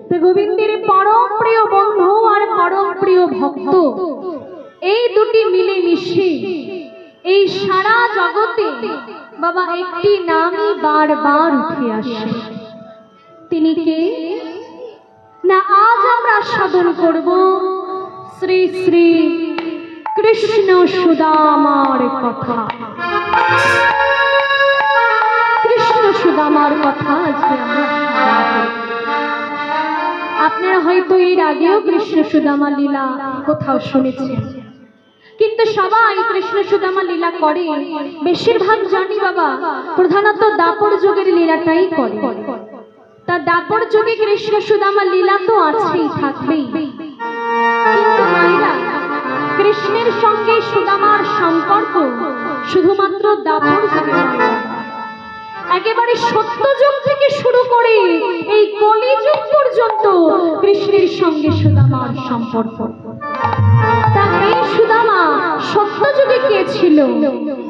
তো গোবিন্দের পরম প্রিয় বন্ধু আর পরম প্রিয় ভক্ত এই দুটি মিলে মিশে এই সারা জগতে বাবা একটি নামই বারবার উঠে আসে। তিনি কে না? আজ আমরা সাধন করব শ্রী শ্রী কৃষ্ণ সুদামার কথা। কৃষ্ণ সুদামার কথা আজকে আমরা আপনারা হয়তো এর আগেও কৃষ্ণ সুদামা লীলা কোথাও শুনেছেন, কিন্তু সবাই কৃষ্ণ সুদামা লীলা করে বেশিরভাগ জানি বাবা প্রধানত দাপর যুগের লীলাটাই করে। তা দাপর যুগে কৃষ্ণ সুদামা লীলা তো আছেই, থাকবেই, কিন্তু মায়েরা কৃষ্ণের সঙ্গে সুদামার সম্পর্ক শুধুমাত্র দাপর যুগে নয়, একেবারে সত্যযুগ থেকে শুরু করে এই কলিযুগ পর্যন্ত কৃষ্ণের সঙ্গে সুদামার সম্পর্ক। তা এই সুদামা সত্যযুগে কে ছিল,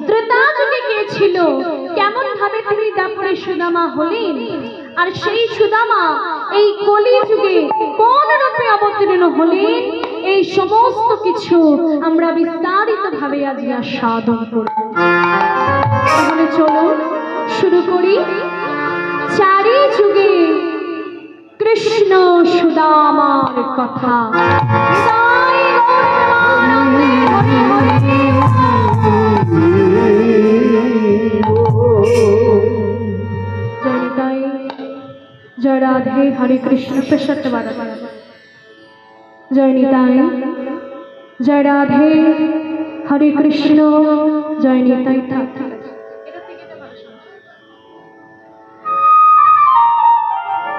ত্রেতা যুগে কে ছিল, কেমন ভাবে তিনি দাপরে সুদামা হলেন, আর সেই সুদামা এই কলিযুগে কোন রূপে অবতীর্ণ হলেন, এই সমস্ত কিছু আমরা বিস্তারিত ভাবে আজ সাধন করব। তাহলে চলুন শুরু করি চারি যুগে কৃষ্ণ সুদামার কথা। जय राधे हरे कृष्ण प्रसन्न बारा जय निताय, जय राधे हरे कृष्ण जय निताय।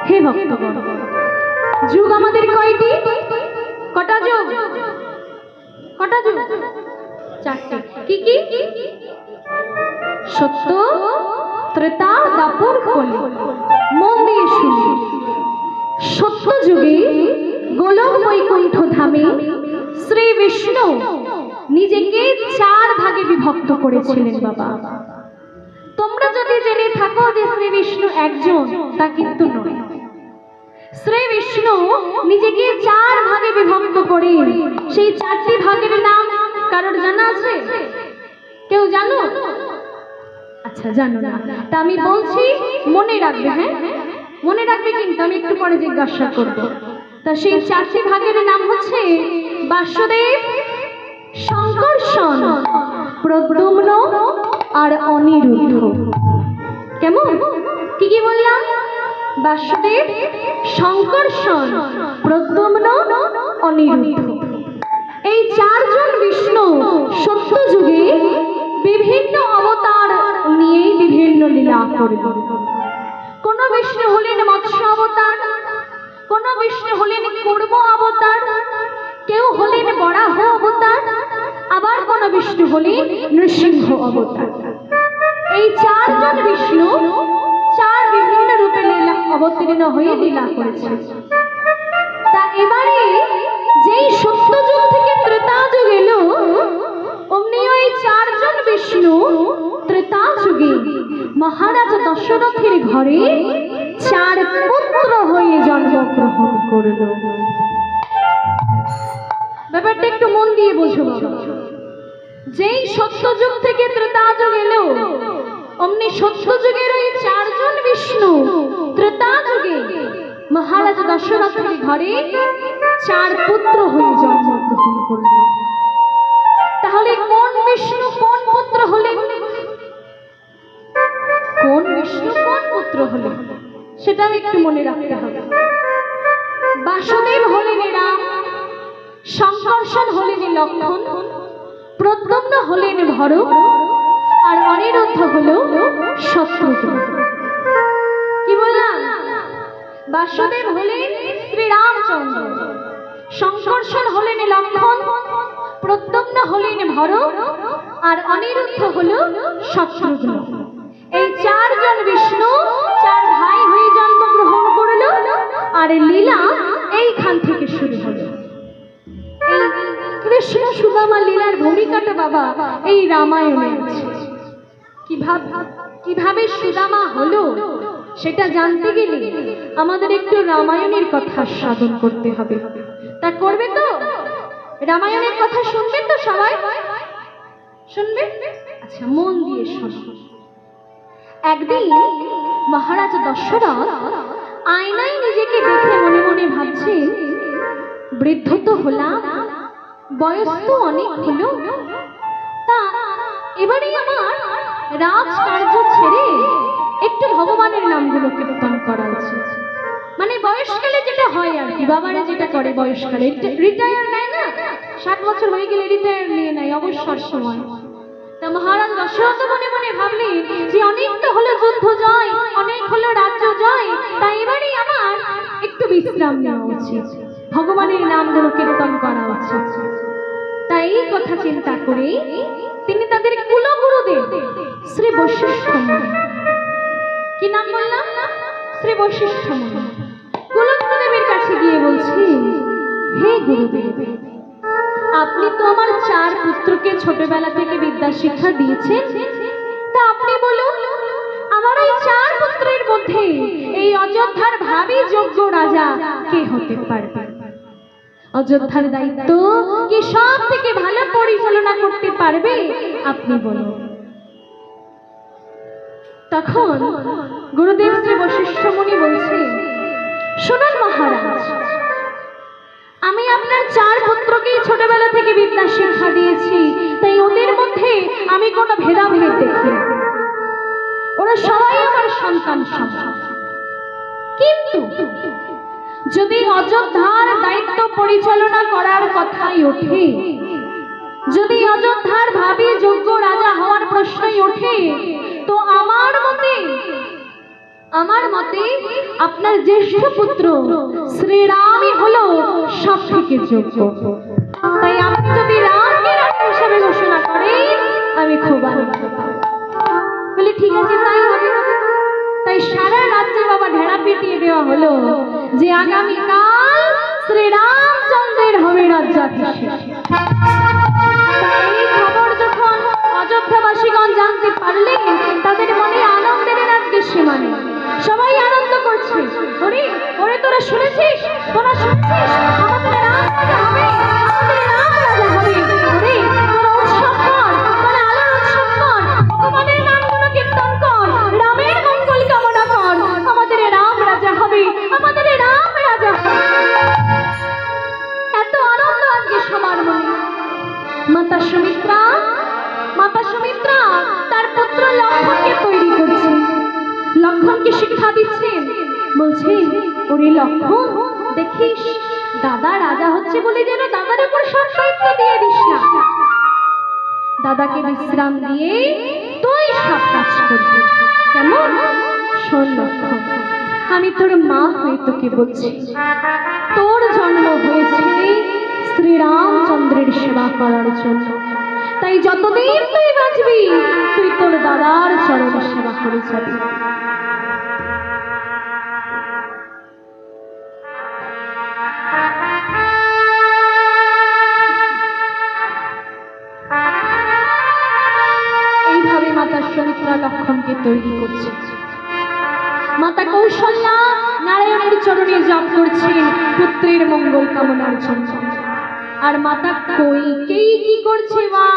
हे भक्तगण, যুগ আমাদের কয়টি? কটা যুগ? কটা যুগ? চারটি। কি কি? সত্য, ত্রেতা, দাপর, কলি। মন দিয়ে শুনুন। সত্য যুগে গোলক বৈকুণ্ঠ ধামে শ্রী বিষ্ণু নিজেকে চার ভাগে বিভক্ত করেছিলেন বাবা। তোমরা যদি জেনে থাকো যে শ্রী বিষ্ণু একজন, তা কিন্তু নয়। শ্রী বিষ্ণু নিজেকে চার ভাগে বিভক্ত করে, সেই চারটি ভাগের নাম কারোর জানা আছে? কেউ জানো? আচ্ছা, জানো না, তা আমি বলছি, মনে রাখবে। হ্যাঁ, মনে রাখবে, কিন্তু আমি একটু পরে জিজ্ঞাসা করব। তা সেই চারটি ভাগের নাম হচ্ছে বাসুদেব, শঙ্কর্ষণ, প্রদ্যুম্ন আর অনিরুদ্ধ। কেমন? কি কি বললাম? বাসুদেব, শঙ্কর্ষণ, প্রদ্যুম্ন, অনিরুদ্ধ। এই চারজন বিষ্ণু সত্য যুগে বিভিন্ন অবতার নিয়ে বিভিন্ন লীলা করলেন। কোন বিষ্ণু হলেন মৎস্য অবতার, কোন বিষ্ণু হলেন কূর্ম অবতার, কেউ হলেন বরাহ অবতার, আবার কোন বিষ্ণু হলেন নৃসিংহ অবতার। এই চারজন বিষ্ণু চার বিভিন্ন রূপে লীলা অবতীর্ণ হয়ে লীলা করেছে। তা এবারে যেই সত্যযুগ থেকে ত্রেতা যুগ এলো, অমনি ওই চারজন বিষ্ণু ত্রেতা যুগে মহারাজ দশরথের ঘরে চার পুত্র হয়ে জন্মগ্রহণ করল। ব্যাপারটা একটু মন দিয়ে বুঝো। যেই সত্যযুগ থেকে ত্রেতা যুগ এলো, অমনি সত্যযুগের ওই চারজন বিষ্ণু ত্রেতা যুগে মহারাজ দশরথের ঘরে চার পুত্র হয়ে জন্মগ্রহণ করলেন। তাহলে কোন বিষ্ণু কোন পুত্র হলেন? কোন বিষ্ণু কোন পুত্র হলেন সেটাও একটু মনে রাখতে হবে। বাসুদেব হলেন রাম, শঙ্কর্ষণ হলেন লক্ষ্মণ, প্রদ্যুম্ন হলেন ভরত, আর অনিরুদ্ধ হল শত্রুঘ্ন। কি বললাম? বাসুদেব হলেন শ্রীরামচন্দ্র, শঙ্কর্ষণ হলেন লক্ষ্মণ, প্রদ্যুম্ন হলেন ভরত, আর অনিরুদ্ধ হল শত্রুঘ্ন। এই চারজন বিষ্ণু চার ভাই হয়ে জন্মগ্রহণ করল, আর লীলা এইখান থেকে শুরু হল। এই কৃষ্ণ সুদামা লীলার ভূমিকাটা বাবা এই রামায়ণে আছে। কিভাবে সুদামা হলো, সেটা জানতে গেলে আমাদের একটু রামায়ণের কথা সাধন করতে হবে। তা করবে তো? রামায়ণের কথা শুনবেন তো সবাই? শুনবে? আচ্ছা, মন দিয়ে শোনো। একদিন মহারাজ দশরথ আয়নায় নিজেকে দেখে মনে মনে ভাবছে, বৃদ্ধ তো হলাম, বয়স তো অনেক হলো, তা এবারে আমার রাজকার্য ছেড়ে একটু ভগবানের নামগুলো কীর্তন করা উচিত। মানে বয়সকালে যেটা হয় আর কি, বাবারা যেটা করে বয়সকালে, রিটায়ার নেয় না, 60 বছর হয়ে গেলে রিটায়ার নিয়ে নেয় অবসর সময়। তা মহারাজ দশরথ মনে মনে ভাবলেন যে অনেক তো হলো যুদ্ধ জয়, অনেক হলো রাজ্য জয়, তাই এবারে আমার একটু বিশ্রাম নেওয়া উচিত, ভগবানের নামগুলো কীর্তন করা উচিত। তাই এই কথা চিন্তা করে তিনি তাদের কুলগুরুদেব শ্রী বশিষ্ঠ মুনি, কি নাম বললাম? শ্রী বশিষ্ঠ মুনি, কুলগুরুদেবের কাছে গিয়ে বলছি, হে গুরুদেব, আপনি তো আমার 4 পুত্রকে ছোটবেলা থেকে বিদ্যা শিক্ষা দিয়েছেন, তা আপনি বলুন আমার এই 4 পুত্রের মধ্যে এই অযোধ্যার ভাবী যোগ্য রাজা কে হতে পারবে? অযোধ্যার দায়িত্ব কি সব থেকে ভালো পরিচালনা করতে পারবে? আপনি বলুন। তখন গুরুদেব শ্রী বশিষ্ঠ মুনি বলছে, শুনুন মহারাজ, আমি আপনার 4 পুত্রকেই ছোটবেলা থেকে বিদ্যা শিক্ষা দিয়েছি, তাই ওদের মধ্যে আমি কোনো ভেদাভেদ দেখি না, ওরা সবাই আমার সন্তান সমান। কিন্তু যদি অযোধ্যার দায়িত্ব পরিচালনা করার কথাই ওঠে, যদি অযোধ্যার ভাবী যোগ্য রাজা হওয়ার প্রশ্নই ওঠে, তো আমার মতে আপনার জ্যেষ্ঠ পুত্র শ্রীরামই হলো সব থেকে যোগ্য। তাই আপনি যদি রামকে রাজা হিসেবে ঘোষণা করেন আমি খুব আনন্দ পাব। বলে ঠিক আছে, তাই হবে। তাই সারা রাজ্যে বাবা ঢেড়া পিটিয়ে দেওয়া হলো যে আগামীকাল শ্রীরামচন্দ্রের হবে রাজ্যাভিষেক। এই খবর যখন অযোধ্যাবাসীগণ জানতে পারলেন, তাদের মনে আনন্দের আজকে সীমা নেই, সবাই আনন্দ করছে। ওরে ওরে, তোরা শুনেছিস? তোরা শুনেছিস? আমাদের রাম রাজা হবে, আমাদের রাম রাজা হবে। ওরে তোরা উৎসব কর, তোরা আলোর উৎসব কর, ভগবানের নামগুলো কীর্তন কর, রামের মঙ্গল কামনা কর, আমাদের রাম রাজা হবে, আমাদের রাম রাজা হবে। এত আনন্দ আজকে সবার মনে। মাতা সুমিত্রা তার পুত্র লক্ষণকে তৈরি করছে, লক্ষণকে শিক্ষা দিচ্ছেন, বলছে, ওরে লক্ষণ, দেখিস দাদা রাজা হচ্ছে বলে যেন দাদার উপর সব দায়িত্ব দিয়ে দিস না, দাদাকে বিশ্রাম দিয়ে তুই সব কাজ করবি, কেমন? শোন লক্ষণ, আমি তোর মা হয়ে তোকে বলছি, তোর জন্ম হয়েছে শ্রীরামচন্দ্রের সেবা করার জন্য, তাই যতদিন তুই বাঁচবি তুই তোর দাদার চরণ সেবা করে যাবি। এইভাবে মাতা সুমিত্রা লক্ষণকে তৈরি করছে। মাতা কৌশল্যা নারায়ণের চরণে জপ করছেন পুত্রের মঙ্গল কামনার জন্য। আর মাতা কইকেয়ী কি করছে? মা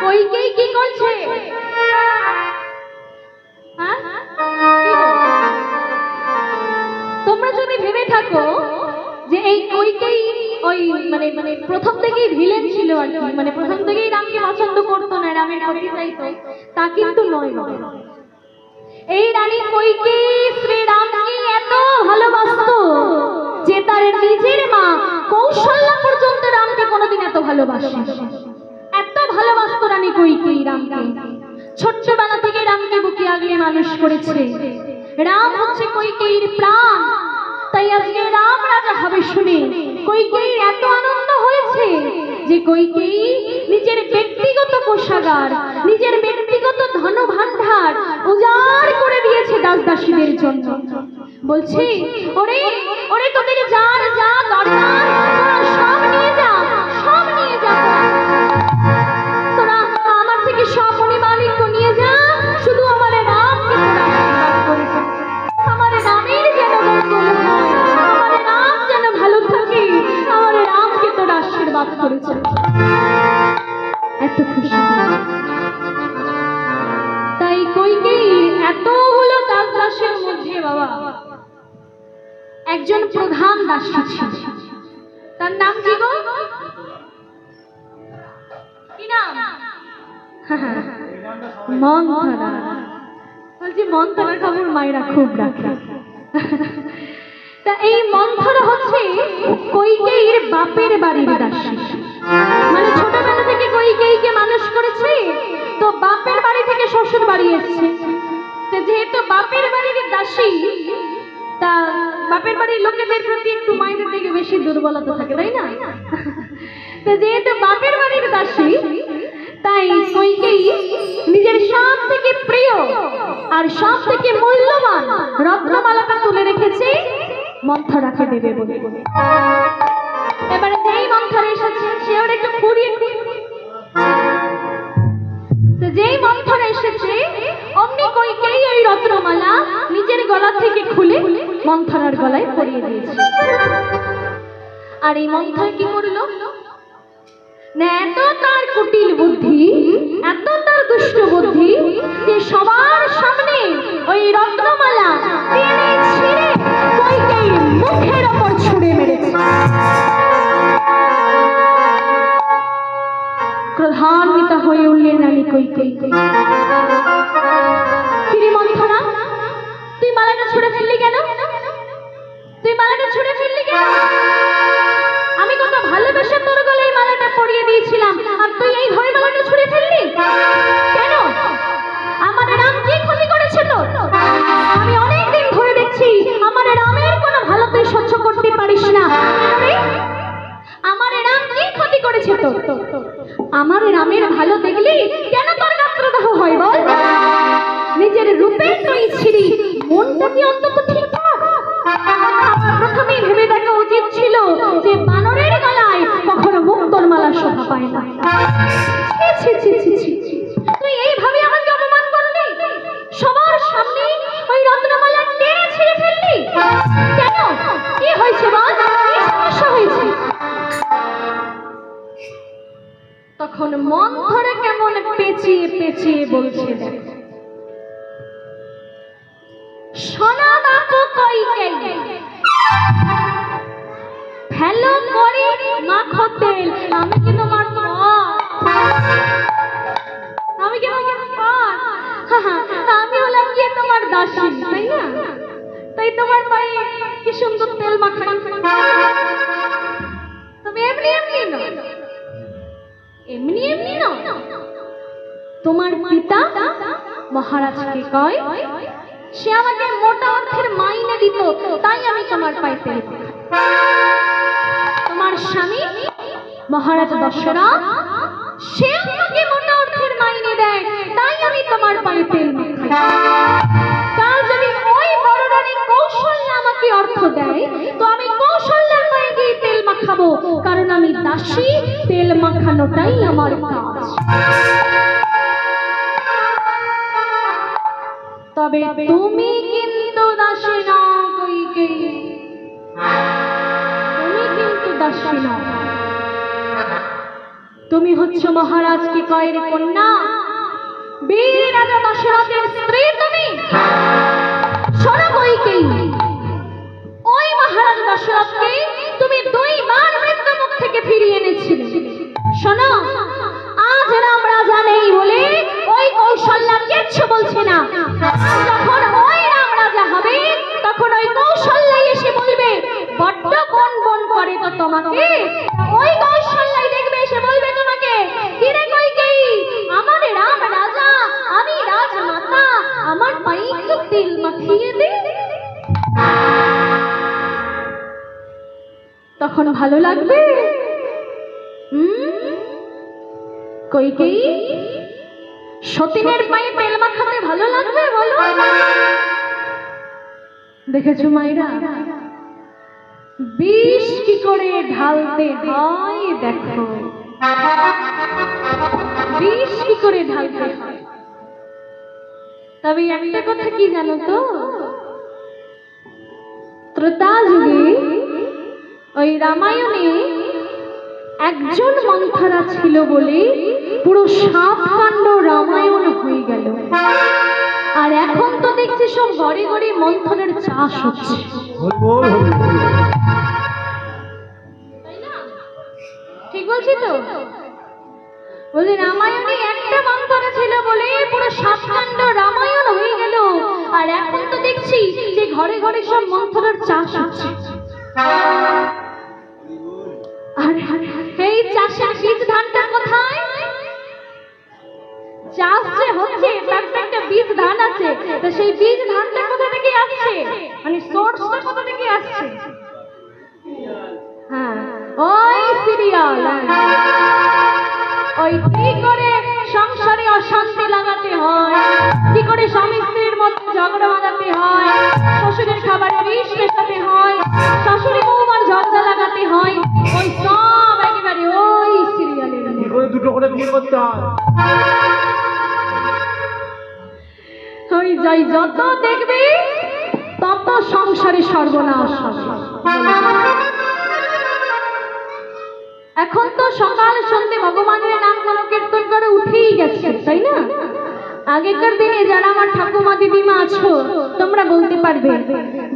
কইকেয়ী কি করছে? তোমরা যদি ভেবে থাকো যে এই কইকেয়ী ওই মানে প্রথম থেকেই ভিলেন ছিল আর কি, মানে প্রথম থেকেই রামকে পছন্দ করতো না, রামের ক্ষতি চাইতো, তা কিন্তু নয়। এই রানী কইকেয়ী শ্রীরামকে এত ভালোবাসতো যে তার নিজের মা কৌশল্যা পর্যন্ত রামকে কোনোদিন এত ভালোবাসে, এত ভালোবাসতো রানী কইকেয়ী রামকে। ছোট্টবেলা থেকে রামকে বুকে আগলে মানুষ করেছে। রাম হচ্ছে কইকেয়ীর প্রাণ, তাই আজকে রাম রাজা হবে শুনে কইকেয়ীর এত আনন্দ হয়েছে যে কইকেয়ী নিজের ব্যক্তিগত কোষাগার, নিজের ব্যক্তিগত ধন ভান্ডার উজাড় করে দিয়েছে দাস দাসীদের জন্য। বলছি, ওরে ওরে, তোদের যার যা দরকার সব নিয়ে যা, সব নিয়ে যা, তোরা আমার থেকে সব মণিমাণিক্য নিয়ে যা, শুধু একজন প্রধান দাসী ছিল। তার নাম কি গো? কি নাম? মন্থরা। বলছি মন্থরার খবর মায়েরা খুব রাখে। তা এই মন্থরা হচ্ছে কইকেয়ীর বাপের বাড়ির দাসী। মানে ছোটবেলা থেকে কইকেয়ীকে মানুষ করেছে, তো বাপের বাড়ি থেকে শ্বশুর বাড়ি এসেছে। তো যেহেতু বাপের বাড়ির দাসী, তা বাপের বাড়ির লোকেদের প্রতি একটু মায়েদের দিকে বেশি দুর্বলতা থাকে, তাই না? তো যেহেতু বাপের বাড়ির দাসী, তাই কইকেয়ী নিজের সব থেকে প্রিয় আর সব থেকে মূল্যবান রত্নমালাটা তুলে রেখেছে মন্থরাকে দেবে বলে। এবারে যেই মন্থরা এসেছে সে ওর একটু ফুরিয়ে তো যেই মন্থরা এসেছে অমনি কইকেয়ী ওই রত্নমালা নিজের গলা থেকে খুলে মন্থরার গলায় পরিয়ে দিয়েছে। আর এই মন্থরা কি করলো না, এত তার কুটিল বুদ্ধি, এত তার দুষ্ট বুদ্ধি যে সবার সামনে ওই রত্নমালা টেনে ছিঁড়ে কইকেয়ীর মুখের ওপর ছুঁড়ে মেরেছে। ক্রোধান্বিত হয়ে উঠলেন রানী কইকেয়ী। কিরে মন্থরা, তুই মালাটা ছুঁড়ে ফেললি কেন? তুই মালাটা ছুঁড়ে ফেললি কেন? আমি কত ভালোবেসে তোর গলায় মালাটা পরিয়ে দিয়েছিলাম, আর তুই এইভাবে মালাটা ছুঁড়ে ফেললি কেন? আমার রাম কি ক্ষতি করেছে তোর? আমি অনেকদিন ধরে দেখছি আমার রামের কোনো ভালো তুই সহ্য করতে পারিস না। আমার রাম কি ক্ষতি করেছে তোর? আমার রামের ভালো দেখলি কেন তোর গাত্রদাহ হয় বল? নিজের রূপের তুই ছিড়ি, মনটা কি অন্তত ঠিকঠাক? প্রথমেই ভেবে দেখা উচিত ছিল যে বানরের গলায় কখনো মুক্তোর মালা শোভা পায় না। তুই এইভাবে আমাকে অপমান করলি, সবার সামনে ওই রত্নমালা টেনে ছিঁড়ে ফেললি কেন? কি হয়েছে বল? কি সমস্যা হয়েছে? তখন মন্থরা কেমন পেঁচিয়ে পেঁচিয়ে বলছে, দেখ সোনা বাপু কইকেয়ী, ফেলো করি মাখো তেল, আমি কি তোমার আমি কি আমি হলাম গিয়ে তোমার দাসী, তাই না? তাই তোমার পায়ে কি সুন্দর তেল মাখাই। তুমি এমনি এমনি না, এমনি এমনি না, তোমার পিতা মহারাজকে কয় সে আমাকে মোটা অর্থের মাইনে দিত, তাই আমি তোমার পায়ে তেল মাখাই। তোমার স্বামী মহারাজ দশরথ সে আমাকে মোটা অর্থের মাইনে দেয়, তাই আমি তোমার পায়ে তেল মাখাই। কাল যদি ওই বড় রানী কৌশল্যা আমাকে অর্থ দেয়, তো আমি কৌশল্যার পায়ে গিয়ে তেল মাখাবো, কারণ আমি দাসী, তেল মাখানোটাই আমার কাজ। তবে তুমি কিন্তু দাসী না কইকেয়ী, তুমি কিন্তু দাসী না, তুমি হচ্ছে মহারাজ কি কয়ের কন্যা, বীর রাজা দশরথের স্ত্রী তুমি। শোনো কইকেয়ী, ওই মহারাজ দশরথকে তুমি 2 বার মৃত্যু মুখ থেকে ফিরিয়ে এনেছিলে। শোনো, আজ রাম রাজা নেই বলে ওই কৌশল্যা কিচ্ছু বলছে না। যখন ওই রাম রাজা হবে, তখন ওই কৌশল্যাই এসে বলবে বড্ড বন বন করে তো তোমাকে। ওই কৌশল্যাই দেখবে এসে বলবে তোমাকে, কিরে কইকেয়ী, আমার রাম রাজা, আমি রাজমাতা, আমার পায়ে একটু তেল মাখিয়ে দে। তখন ভালো লাগবে? কইকেয়ী, সতীনের পায়ে তেল মাখাতে ভালো লাগবে বলো? দেখেছো মায়েরা, বিষ কি করে ঢালতে হয় দেখো, বিষ কি করে ঢালতে হয়। তবে একটা কথা কি জানো তো, ত্রেতা যুগে ওই রামায়ণে একজন মন্থরা ছিল বলে পুরো 7 কাণ্ড রামায়ণ হয়ে গেল। আর এখন তো দেখছি সব ঘরে ঘরে মন্থনের চাষ হচ্ছে। ঠিক বলছি তো? বলি রামায়ণে একটা মন্থন ছিল বলে পুরো 7 কাণ্ড রামায়ণ হয়ে গেল, আর এখন তো দেখছি যে ঘরে ঘরে সব মন্থনের চাষ হচ্ছে। আর এই চাষের বীজ ধানটা কোথায়? চাষ যে হচ্ছে তার একটা বীজ ধান আছে, তো সেই বীজ ধানটা কোথা থেকে আসছে, মানে সোর্সটা কোথা থেকে আসছে? হ্যাঁ, ওই সিরিয়াল। ওই কি করে সংসারে অশান্তি লাগাতে হয়, কি করে স্বামী স্ত্রীর মধ্যে ঝগড়া বাঁধাতে হয়, শ্বশুরের খাবারে বিষ মেশাতে হয়, শাশুড়ি বৌমার ঝগড়া লাগাতে হয়, ওই সব একেবারে ওই সিরিয়ালের দুটো করে বিয়ে করতে হয়। ওই যাই যত দেখবি তত সংসারে সর্বনাশ হবে। এখন তো সকাল সন্ধ্যে ভগবানের নাম গুলো কীর্তন করে উঠেই গেছে, তাই না? আগেকার দিনে যারা আমার ঠাকুমা দিদিমা আছো তোমরা বলতে পারবে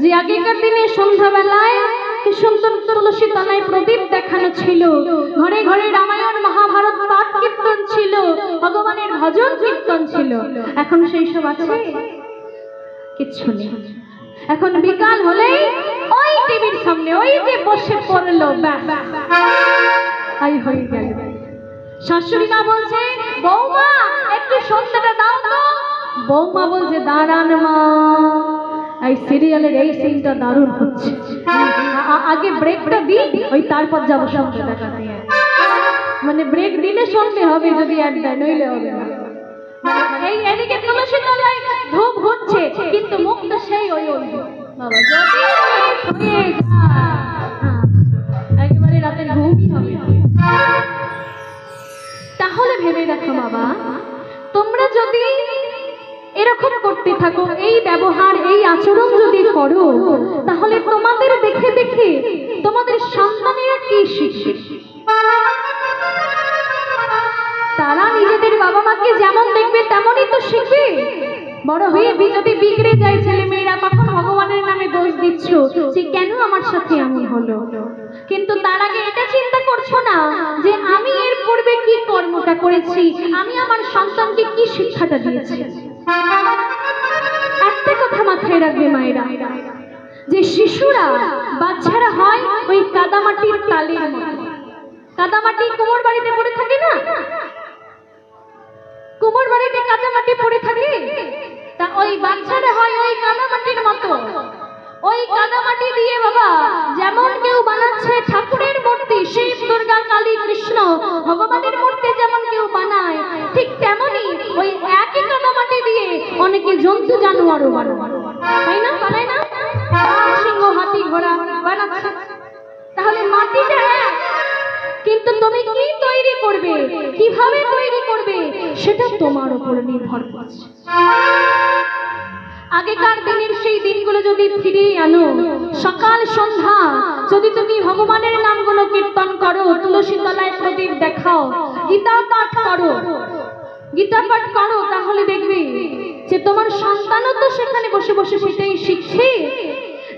যে আগেকার দিনে সন্ধ্যাবেলায় কি সুন্দর তুলসী তলায় প্রদীপ দেখানো ছিল, ঘরে ঘরে রামায়ণ মহাভারত পাঠ কীর্তন ছিল, ভগবানের ভজন কীর্তন ছিল। এখন সেই সব আছে? কিচ্ছু নেই। এখন বিকাল হলেই ওই টিভির সামনে ওই যে বসে পড়লো, ব্যাস আই হয়ে গেল। শাশুড়ি মা বলছে বৌমা একটু সন্ধ্যাটা দাও তো, বৌমা বলছে দাঁড়ান মা, এই সিরিয়ালের এই সিনটা দারুণ হচ্ছে, আগে ব্রেকটা দিই ওই তারপর যাবো সন্ধ্যা দেখাতে। মানে ব্রেক দিলে শুনতে হবে, যদি অ্যাড দেয় নইলে হবে না। এই এদিকে তুলসী তলায় ধূপ হচ্ছে কিন্তু মুখটা সেই ওই ওই বাবা যদি হয়ে যায় একেবারে রাতের ঘুমই হবে। তাহলে ভেবে দেখো বাবা, তোমরা যদি এরকম করতে থাকো, এই ব্যবহার এই আচরণ যদি করো, তাহলে তোমাদের দেখে দেখে তোমাদের সন্তানেরা কি শিখবে? তারা নিজেদের বাবা মাকে যেমন দেখবে তেমনই তো শিখবে। বড় হয়ে যদি বিগড়ে যায় ছেলে মেয়েরা, তখন ভগবানের নামে দোষ দিচ্ছ যে কেন আমার সাথে এমন হলো। কিন্তু তার আগে এটা চিন্তা করছো না যে আমি এর পূর্বে কি কর্মটা করেছি, আমি আমার সন্তানকে কি শিক্ষাটা দিয়েছি। একটা কথা মাথায় রাখবে মায়েরা, যে শিশুরা বাচ্চারা হয় ওই কাদামাটির তালের মতো। কাদামাটি কুমোর বাড়িতে পড়ে থাকে না, কুমোর বাড়িতে কাদামাটি পড়ে থাকে, তা ওই বাচ্চারা হয় ওই কাদামাটির মতো। ওই কাদামাটি দিয়ে বাবা যেমন কেউ বানাচ্ছে ঠাকুরের মূর্তি, শিব দুর্গা কালী কৃষ্ণ ভগবানের মূর্তি যেমন কেউ বানায়, ঠিক তেমনি ওই একই কাদামাটি দিয়ে অনেকে জন্তু জানোয়ারও বানায়, তাই না? বানায় না? সিংহ হাতি ঘোড়া বানাচ্ছে। তাহলে মাটিটা এক, কিন্তু তুমি কি তৈরি করবে, কিভাবে তৈরি করবে, সেটা তোমার উপর নির্ভর করছে। আগেকার দিনের সেই দিনগুলো যদি ফিরিয়ে আনো, সকাল সন্ধ্যা যদি তুমি ভগবানের নামগুলো কীর্তন করো, তুলসী তলায় প্রদীপ দেখাও, গীতা পাঠ করো, গীতা পাঠ করো, তাহলে দেখবে যে তোমার সন্তানও তো সেখানে বসে বসে সেটাই শিখছে।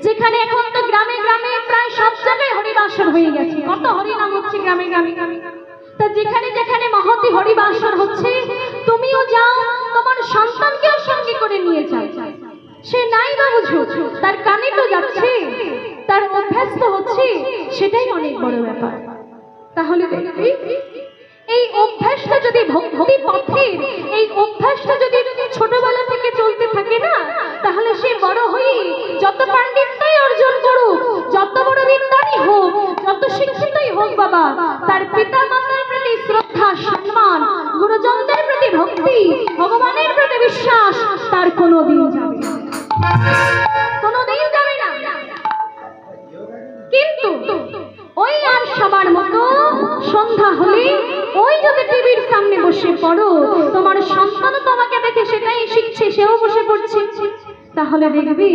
যেখানে এখন তো গ্রামে গ্রামে প্রায় সব জায়গায় হরিবাসর হয়ে গেছে, কত হরিনাম হচ্ছে গ্রামে গ্রামে। তা যেখানে যেখানে মহতি হরিবাসর হচ্ছে, তুমিও যাও, তোমার সন্তানকেও সঙ্গে করে নিয়ে যাও। সে নাই বা বুঝো, তার কানে তো যাচ্ছে, তার অভ্যাস তো হচ্ছে, সেটাই অনেক বড় ব্যাপার। তাহলে দেখবি এই অভ্যাসটা যদি ভক্তি পথের এই অভ্যাসটা যদি ছোটবেলা থেকে চলতে থাকে না, তাহলে সে বড় হয়ে যত পাণ্ডিত্যই অর্জন করুক, যত বড় বিদ্বানই হোক, যত শিক্ষিতই হোক বাবা, তার পিতা মাতার প্রতি শ্রদ্ধা সম্মান, গুরুজনদের প্রতি ভক্তি, ভগবানের প্রতি বিশ্বাস তার কোনোদিন যাবে না, কোনোদিন যাবে না। কিন্তু ওই আর সবার মতো সন্ধ্যা হলে ওই যদি টিভির সামনে বসে পড়ো, তোমার সন্তান তোমাকে দেখে সেটাই শিখছে, সেও বসে পড়ছে, তাহলে দেখবে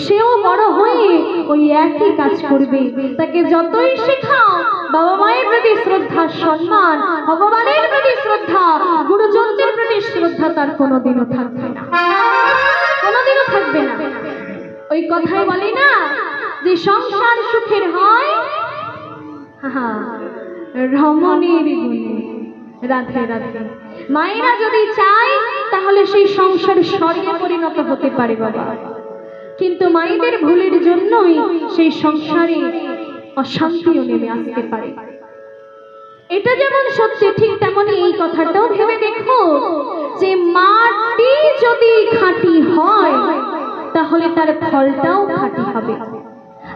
সেও বড় হয়ে ওই একই কাজ করবে। তাকে যতই শেখাও বাবা মায়ের প্রতি শ্রদ্ধা সম্মান, ভগবানের প্রতি শ্রদ্ধা, গুরুজনদের প্রতি শ্রদ্ধা তার কোনোদিনও থাকবে না, কোনোদিনও থাকবে না। ওই কথাই বলে না যে সংসার সুখের হয় রমণীর গুণে। রাধে রাধে। মায়েরা যদি চায় তাহলে সেই সংসার স্বর্গে পরিণত হতে পারে বাবা, কিন্তু মায়েদের ভুলের জন্যই সেই সংসারে অশান্তিও নেমে আসতে পারে। এটা যেমন সত্যি ঠিক তেমনি এই কথাটাও ভেবে দেখো যে মাটি যদি খাঁটি হয় তাহলে তার ফলটাও খাঁটি হবে,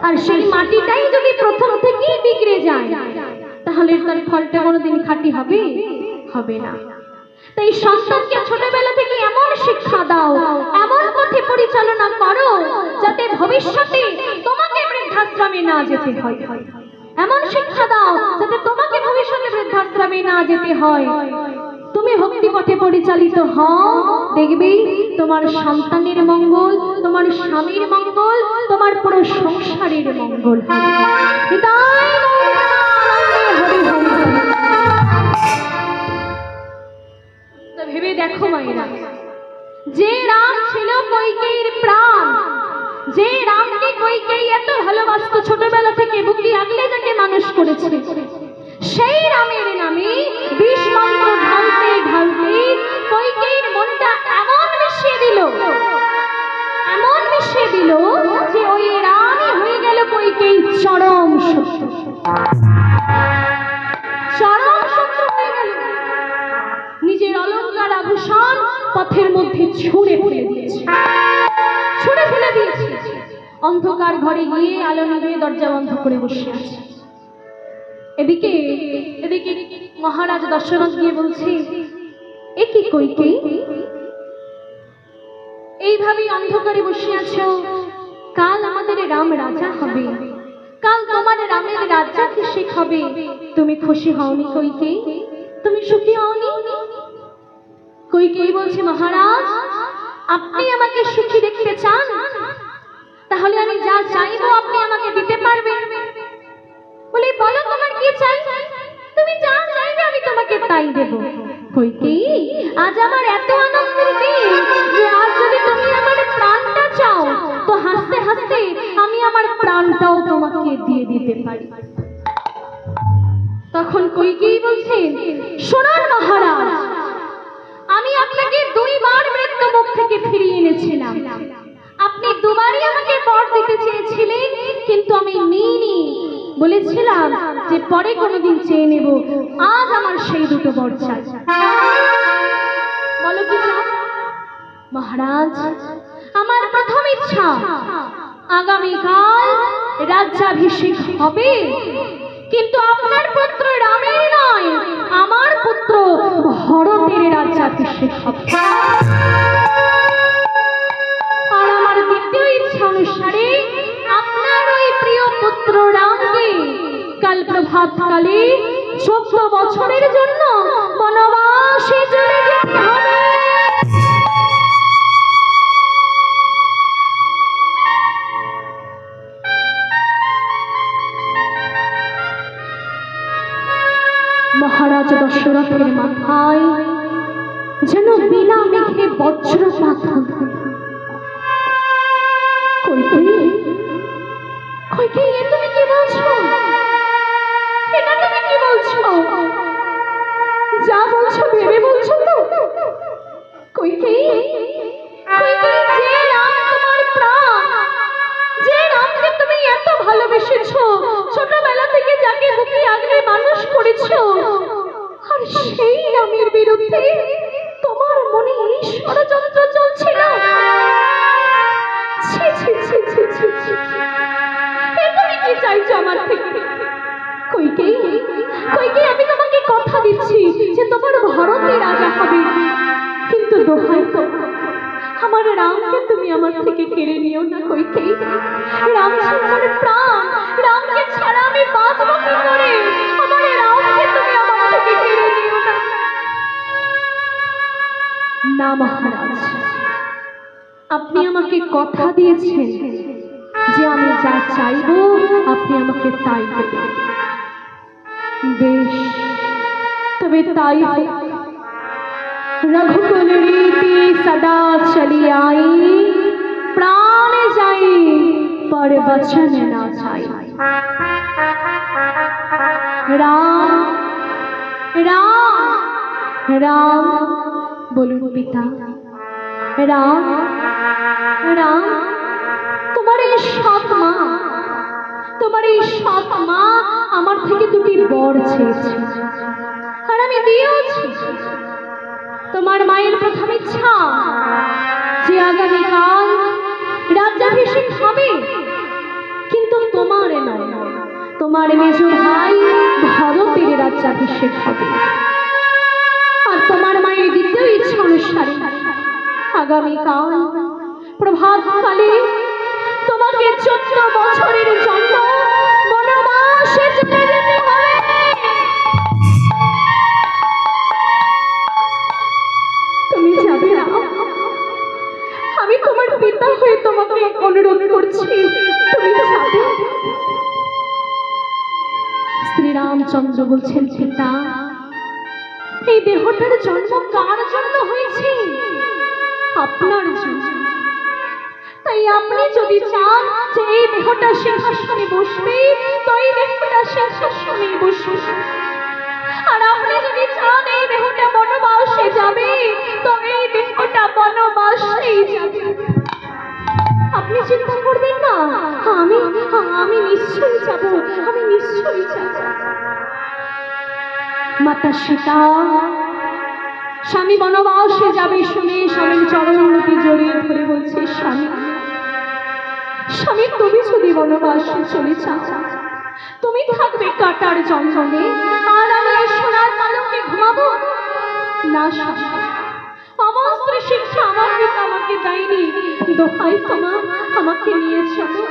আর সেই মাটিটাই যদি প্রথম থেকেই বিগড়ে যায় তাহলে তার ফলটা কোনোদিন খাঁটি হবে হবে না। তাই সন্তানকে ছোটবেলা থেকে এমন শিক্ষা দাও, এমন পথে পরিচালনা করো যাতে ভবিষ্যতে তোমাকে বৃদ্ধাশ্রমে না যেতে হয়। এমন শিক্ষা দাও যাতে তোমাকে ভবিষ্যতে বৃদ্ধাশ্রমে না যেতে হয়। তুমি ভক্তি পথে পরিচালিত হও, দেখবে তোমার সন্তানের মঙ্গল, তোমার স্বামীর মঙ্গল, তোমার পুরো সংসারের মঙ্গল হবে। ভেবে দেখো মায়েরা, যে রাম ছিল কইকেয়ীর প্রাণ, যে রামকে কইকেয়ী এত ভালোবাসতো, ছোটবেলা থেকে বুকে আগলে যাকে মানুষ করেছে, সেই রামের নামে বিষ মন্ত্র ঢালতে ঢালতে কইকেয়ীর মনটা এমন মিশিয়ে দিল, এমন মিশিয়ে দিল যে ওই রামই হয়ে গেল কইকেয়ীর চরম শত্রু, চরম শত্রু হয়ে গেল। নিজের অলংকার আভূষণ পথের মধ্যে ছুঁড়ে ফেলে দিয়েছে, ছুঁড়ে ফেলে দিয়েছে। অন্ধকার ঘরে গিয়ে আলো নিভিয়ে দরজা বন্ধ করে বসে আছে। এদিকে এদিকে মহারাজ দশরথ গিয়ে বলছে, এ কি কইকেয়ী, এইভাবে অন্ধকারে বসে আছো, কাল আমাদের রাম রাজা হবে, কাল তোমার রামের রাজ্যাভিষেক হবে, তুমি খুশি হওনি কইকেয়ী, তুমি সুখী হওনি? কইকেয়ী বলছে, মহারাজ আপনি আমাকে সুখী দেখতে চান, তাহলে আমি যা চাইবো আপনি আমাকে দিতে পারবেন? বলে বলো তোমার কি চাই, তুমি যা চাইবে আমি তোমাকে তাই দেব। কইকেয়ী, আজ আমার এত আনন্দের দিন যে আজ যদি তুমি আমার প্রাণটা চাও তো হাসতে হাসতে আমি আমার প্রাণটাও তোমাকে দিয়ে দিতে পারি। তখন কইকেয়ী বলছেন, শোনার মহারাজ, আমি আপনাকে দুইবার মৃত্যু মুখ থেকে ফিরিয়ে এনেছিলাম, আপনি দুবারই আমাকে বর দিতে চেয়েছিলেন কিন্তু আমি নিইনি, বলেছিলাম যে পরে কোনোদিন চেয়ে নেব, আজ আমার সেই দুটো বর চাই। বলো কি চাও? মহারাজ আমার প্রথম ইচ্ছা আগামীকাল রাজ্যাভিষেক হবে, কিন্তু আপনার পুত্র রামের নয়, আমার পুত্র ভরতের রাজ্যাভিষেক হবে। আর আমার দ্বিতীয় ইচ্ছা অনুসারে আপনার ওই প্রিয় পুত্র রামকে কাল প্রভাতকালে 14 বছরের জন্য বনবাসে চলে যেতে হবে। মহারাজ দশরথের মাথায় যেন বিনা মেঘে বজ্রপাত হলো। কইকেয়ী, কইকেয়ী, তুমি কি বলছো? এটা তুমি কি বলছো? যা বলছো ভেবে বলছো তো? কইকেয়ী, কইকেয়ী, যে রাম তোমার প্রাণ, যে রামকে তুমি এত ভালোবেসেছো, ছোটবেলা থেকে যাকে বুকে আগলে মানুষ করেছো, আর সেই রামের বিরুদ্ধে তোমার মনে এই ষড়যন্ত্র চলছিল? ছি ছি ছি ছি ছি ছি, তুমি কি চাইছো আমার থেকে? কইকেয়ী, কইকেয়ী, আমি তোমাকে কথা দিচ্ছি যে তোমার ভরতে রাজা হবে, কিন্তু দোহাই তোমার, আমার রামকে তুমি আমার থেকে কেড়ে নিও না কইকেয়ী। রাম আমার প্রাণ, রামকে ছাড়া আমি বাঁচবো কি করে? আমার রামকে তুমি আমার থেকে কেড়ে নিও না। না মহারাজ, আপনি আমাকে কথা দিয়েছেন যে আমি যা চাইবো আপনি আমাকে তাই দেবেন, বেশ, তবে তাই হোক। रघुकुल रीति सदा चली आई, प्राण जाई पर वचन ना जाई। राम राम राम बोलुन पिता। राम राम তোমার এই সৎ মা, তোমার এই সৎ মা আমার থেকে দুটি বর চেয়েছে, আর আমি দিয়েছি। তোমার মায়ের প্রথম ইচ্ছা যে আগামীকাল রাজ্যাভিষেক হবে, কিন্তু তোমার নয়, তোমার মেজ ভাই ভরতের রাজ্যাভিষেক হবে। আর তোমার মায়ের দ্বিতীয় ইচ্ছা অনুসারে আগামীকাল প্রভাতকালে তোমাকে 14 বছরের জন্য বনবাসে চলে যেতে হবে। তুমি যাবে না, আমি তোমার পিতা হয়ে তোমাকে অনুরোধ করছি, তুমি যাবে। শ্রীরামচন্দ্র বলছেন, পিতা এই দেহটার জন্ম কার জন্য হয়েছে? আপনার জন্য। তাই আপনি যদি চান যে এই দেহটা সিংহাসনে বসবে, তো এই দেহটা সিংহাসনে বসবে। আর আপনি যদি চান এই দেহটা বনবাসে যাবে, তো এই দেহটা বনবাসেই যাবে। আপনি চিন্তা করবেন না, আমি নিশ্চয়ই যাব, আমি নিশ্চয়ই যাব। মাতা সীতা স্বামী বনবাসে যাবে শুনে স্বামীর চরণটি জড়িয়ে ধরে বলছে, স্বামী স্বামী তুমি যদি বনবাসে চলে যাও, তুমি থাকবে কাটার জঙ্গলে, আর আমি সোনার পালকে ঘুমাবো না। সমস্ত শিক্ষা আমার পিতা আমাকে দেয়নি, দোহাই তোমার আমাকে নিয়ে চলো।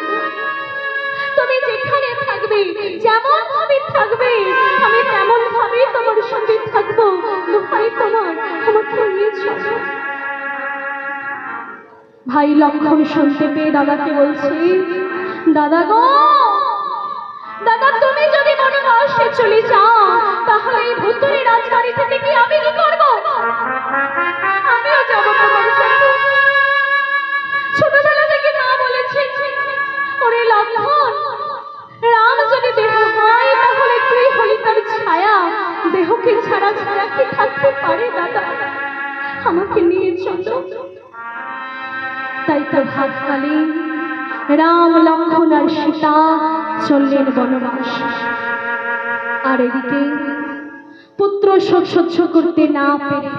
তুমি যেখানে থাকবে, যেমন ভাবে থাকবে, আমি তেমন ভাবে তোমার সঙ্গে থাকবো, দোহাই তোমার আমাকে নিয়ে চলো। ভাই লক্ষণ শুনতে পেয়ে দাদাকে বলছে, দাদা গো, দাদা তুমি যদি বনবাসে চলে যাও, তাহলে এই ভূতুড়ে রাজবাড়ি থেকে কি আমি কি করবো? আমিও যাবো তোমার সঙ্গে। ছোটবেলা থেকে মা বলেছে, ওরে লক্ষণ, রাম যদি দেহ হয় তাহলে তুই হলি তার ছায়া, দেহকে ছাড়া ছাড়া কি থাকতে পারে দাদা? আমাকে নিয়ে চলো। তাই প্রভাতকালে রাম লক্ষণ আর সীতা চললেন বনবাস। আর এদিকে পুত্র শোক সহ্য করতে না পেরে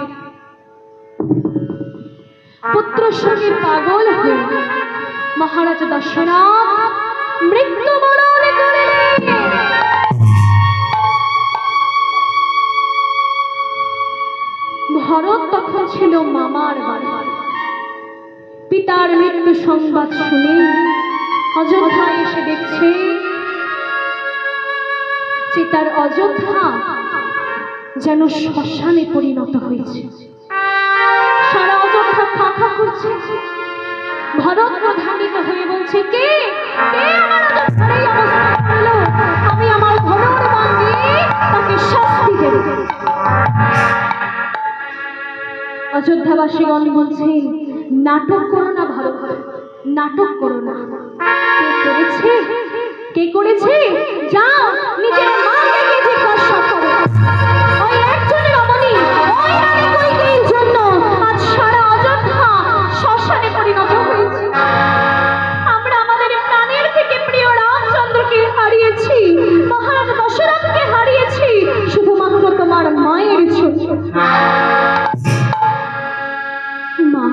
পুত্র শোকে পাগল হয়ে মহারাজ দশরথ মৃত্যুবরণ করলেন। ভরত তখন ছিল মামার বাড়ি। পিতার মৃত্যু সংবাদ শুনে অযোধ্যায় এসে দেখছে যে তার অযোধ্যা যেন শ্মশানে পরিণত হয়েছে। সারা অযোধ্যা খাখা করছে। ভরত প্রধানিত হয়ে বলছে, কে কে আমার অযোধ্যার এই অবস্থা করলো? আমি আমার ধনুর্বাণ দিয়ে তাকে শাস্তি দেব। অযোধ্যাবাসীগণ বলছেন, নাটক করো না ভরত, নাটক করো না। কে করেছে? যাও নিজের মাকে জিজ্ঞাসা করো। ওই একজনের অমনি, ওই রানী কইকেয়ীর জন্য আজ সারা অযোধ্যা শ্মশানে পরিণত হয়েছে। আমরা আমাদের প্রাণের থেকে প্রিয় রামচন্দ্রকে হারিয়েছি, মহারাজ দশরথকে হারিয়েছি শুধুমাত্র তোমার মায়ের জন্য। মা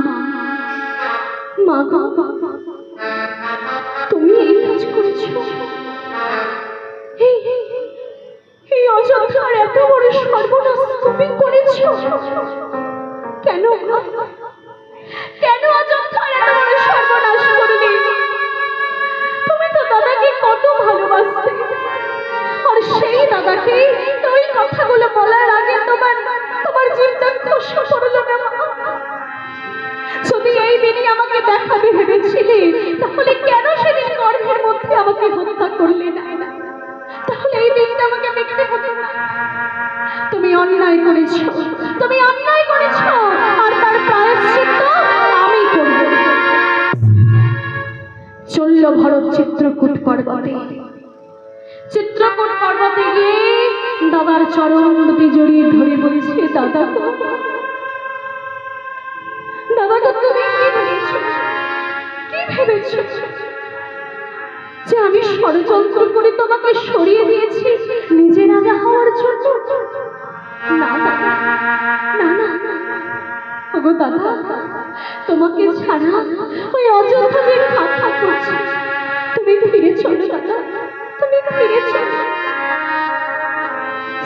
মা গো, তুমি এই কাজ করেছো? তুমি অন্যায় করেছো, আর তার প্রায়শ্চিত্ত আমি করব। চলল ভরত চিত্রকূট পর্বতে। চিত্রকূট পর্বতে গিয়ে দাদার চরণ দুটি জড়িয়ে ধরে বলেছে, দাদা গো, দাদা গো, তুমি কি ভেবেছ, কি ভেবেছ যে আমি ষড়যন্ত্র করে তোমাকে সরিয়ে দিয়েছি নিজে রাজা হওয়ার জন্য? না না না না, ওগো দাদা, তোমাকে ছাড়া ওই অযোধ্যা যে খাখা করছে, তুমি ফিরে চলো দাদা, তুমি ফিরে চলো।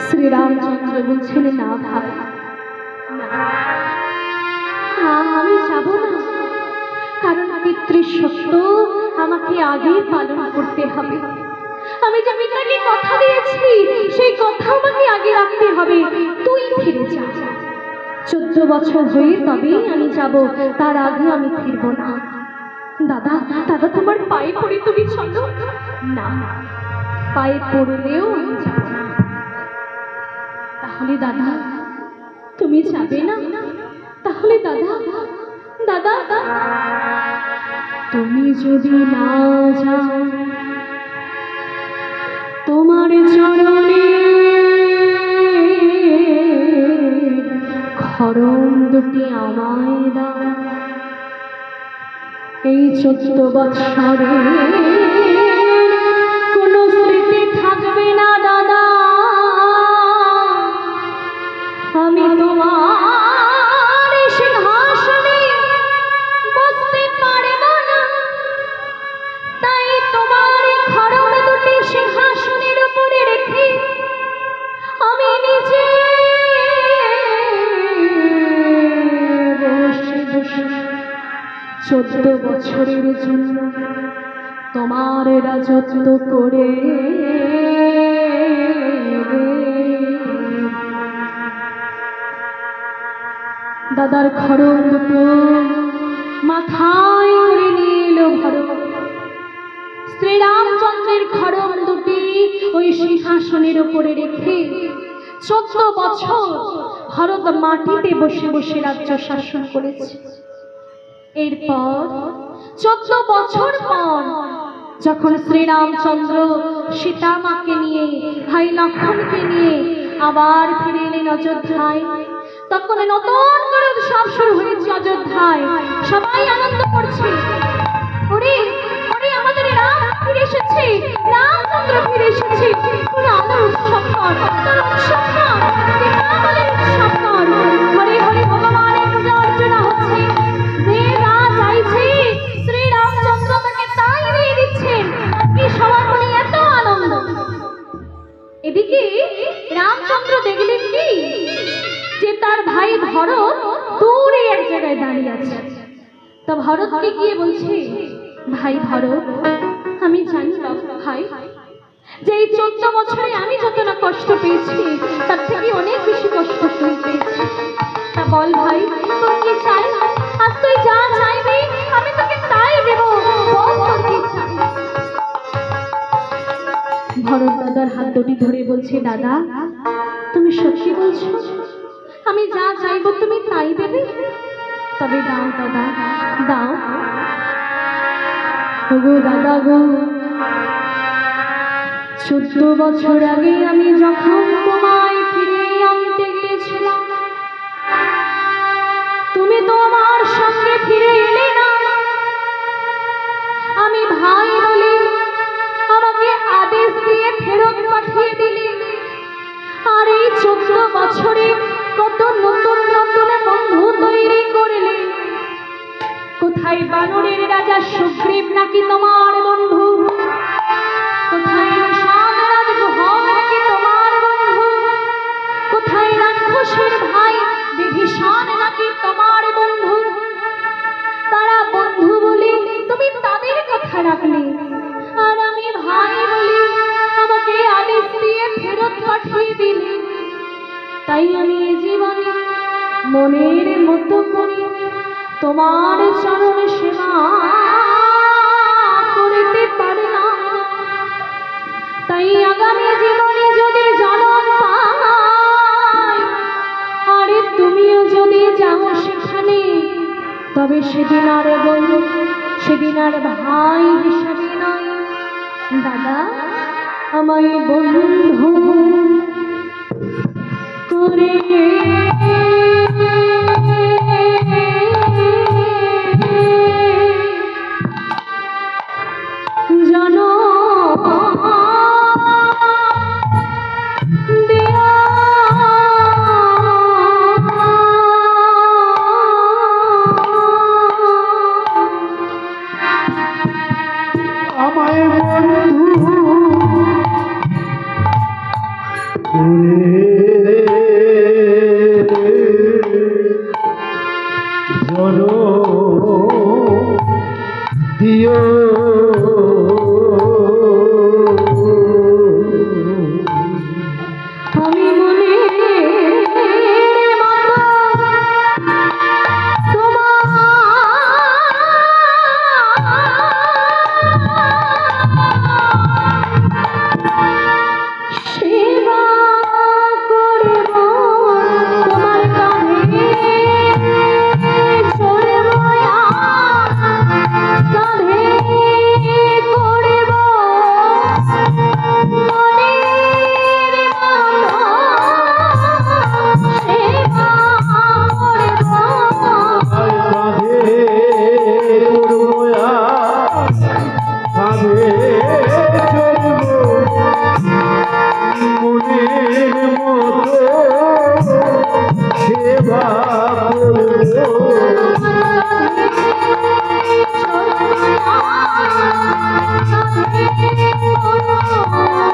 শ্রীরামচন্দ্র বলছেন, না ভাই, না, আমি যাব না, কারণ পিতৃসত্য আমাকে আগে পালন করতে হবে। আমি যে পিতাকে কথা দিয়েছি সেই কথা আমাকে আগে রাখতে হবে। তুই ফিরে যা, 14 বছর হয়ে তবে আমি যাব, তার আগে আমি ফিরবো না। দাদা, দাদা, তোমার পায়ে পড়ে তুমি চলো। না, পায়ে পড়লেও আমি যাব না। তাহলে দাদা তুমি যাবে না? তাহলে দাদা, দাদা, তুমি যদি না যাও, তোমার চরণে খড়ম দুটি আমায় দাও। এই 14 বছরে কোনো স্মৃতি থাকবে না দাদা, আমি তোমার সিংহাসনে বসতে পারব না। তাই তোমার খড়ম দুটি সিংহাসনের উপরে রেখে আমি নিজে বসে বসে 14 বছরের জন্য তোমার রাজত্ব করে দাদার খড়ম দুটো মাথায় করে নিল ভরত। শ্রীরামচন্দ্রের খড়ম দুটি ওই সিংহাসনের উপরে রেখে 14 বছর ভরত মাটিতে বসে বসে রাজ্য শাসন করেছে। এরপর 14 বছর পর যখন শ্রীরামচন্দ্র সীতা মাকে নিয়ে, ভাই লক্ষ্মণকে নিয়ে আবার ফিরে এলেন অযোধ্যায়, তখন নতুন করে উৎসব শুরু হয়েছে অযোধ্যায়। সবাই আনন্দ করছে, ওরে ওরে, আমাদের রাম ফিরে এসেছে, রামচন্দ্র ফিরে এসেছে। কোন আলোর উৎসব কর, তোর উৎসব কর, দীপাবলির উৎসব কর। হরে হরে ভগবানের পূজা অর্চনা হচ্ছে, যে যা চাইছে শ্রীরামচন্দ্র তাকে তাই দিয়ে দিচ্ছেন। আজকে সবার মনে এত আনন্দ। এদিকে রামচন্দ্র দেখলেন কি, যে তার ভাই ভরত দূরে এক জায়গায় দাঁড়িয়ে আছে। তা ভরতকে গিয়ে বলছে, ভাই ভরত, আমি জানি ভাই যে এই 14 বছরে আমি যত না কষ্ট পেয়েছি তার থেকে অনেক বেশি কষ্ট তুই পেয়েছি। তা বল ভাই, তোর কি চাই? আজ তুই যা চাইবি আমি তোকে তাই দেব, বল তোর কি চাই। ভরত দাদার হাত দুটি ধরে বলছে, দাদা তুমি সত্যি বলছো? আমি যা চাইবো তুমি তাই দেবে? তবে দাও দাদা, দাও। গো দাদা গো, 14 বছর আগে আমি যখন তোমায় ফিরে আনতে গিয়েছিলাম, তুমি তো আমার সঙ্গে ফিরে এলে না। আমি ভাই বলে আমাকে আদেশ দিয়ে ফেরত পাঠিয়ে দিলে। আর এই 14 বছরে কত নতুন নতুন বন্ধু তৈরি করলে। কোথায় বানরের রাজা সুগ্রীব নাকি তোমার বন্ধু? কোথায় নিশাচর গুহর নাকি তোমার বন্ধু? কোথায় রাক্ষসের ভাই বিভীষণ নাকি তোমার বন্ধু? তারা বন্ধু বলে তুমি তাদের কথা রাখলে, আর আমি ভাই বলে আমাকে আদেশ দিয়ে ফেরত পাঠিয়ে দিলে। তাই আমি জীবনে মনের মতো করে তোমার চরণ সেবা করতে পারলাম। তাই আগামী জীবনে যদি জন্ম পাই, আরে তুমি তবে সেদিন আর বন্ধু, সেদিন আর ভাই হিসেবে নয়, দাদা আমায় বন্ধু করে জানো আমায় বন্ধু জনো দিও আমি মনে সেবা করব তোমার কাঁধে চড়ব কাঁধে করব মনের মতো সেবা করব কাঁধে করবয়া কাঁধে চড়ব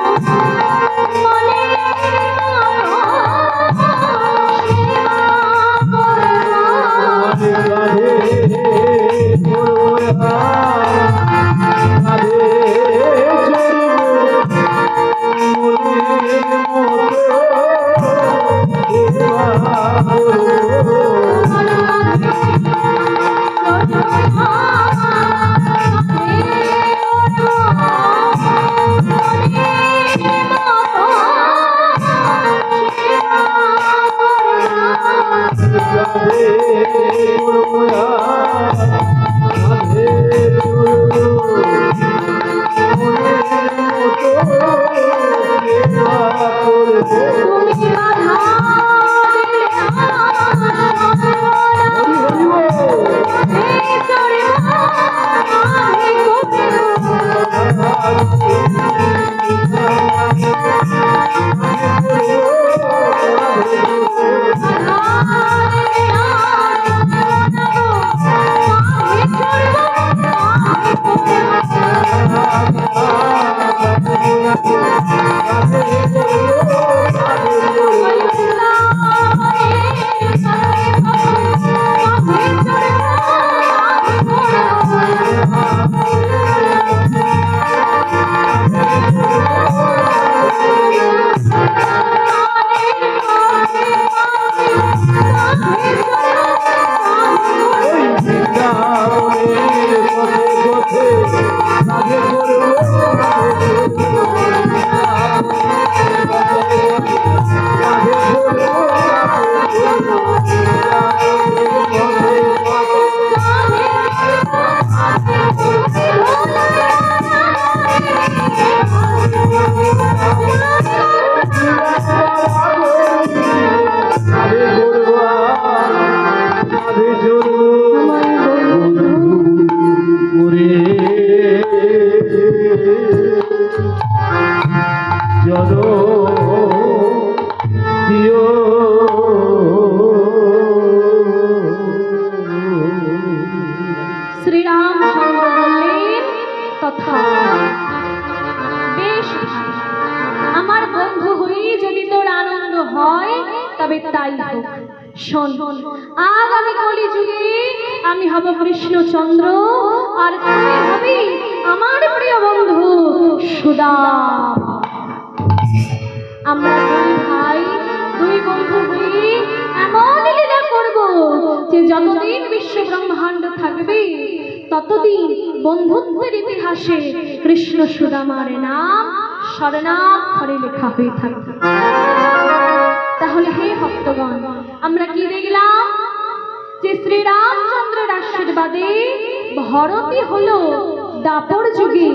মনের মতো সেবা করব আগামী কলিযুগে আমি হব কৃষ্ণচন্দ্র আর তুমি হবি আমার প্রিয় বন্ধু সুদাম। আমরা দুই ভাই দুই বন্ধু হয়ে এমন লীলা করব যে যতদিন বিশ্ব ব্রহ্মাণ্ড থাকবে ততদিন বন্ধুত্বের ইতিহাসে কৃষ্ণ সুদামার নাম স্বর্ণাক্ষরে লেখা হয়ে থাকবে। তাহলে হে ভক্তগণ, আমরা কি দেখলাম যে যে শ্রীরামচন্দ্রের আশীর্বাদে ভরতই হলো দাপর যুগে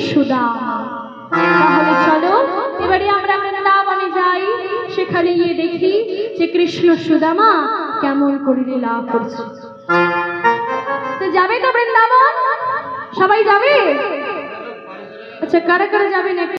সুদামা। তাহলে চলো এবারে আমরা বৃন্দাবনে যাই, সেখানে গিয়ে দেখি যে কৃষ্ণ সুদামা কেমন করে লীলা করছে। তো যাবে তো বৃন্দাবন? সবাই যাবে? আচ্ছা, কারা কারা যাবে নাকি?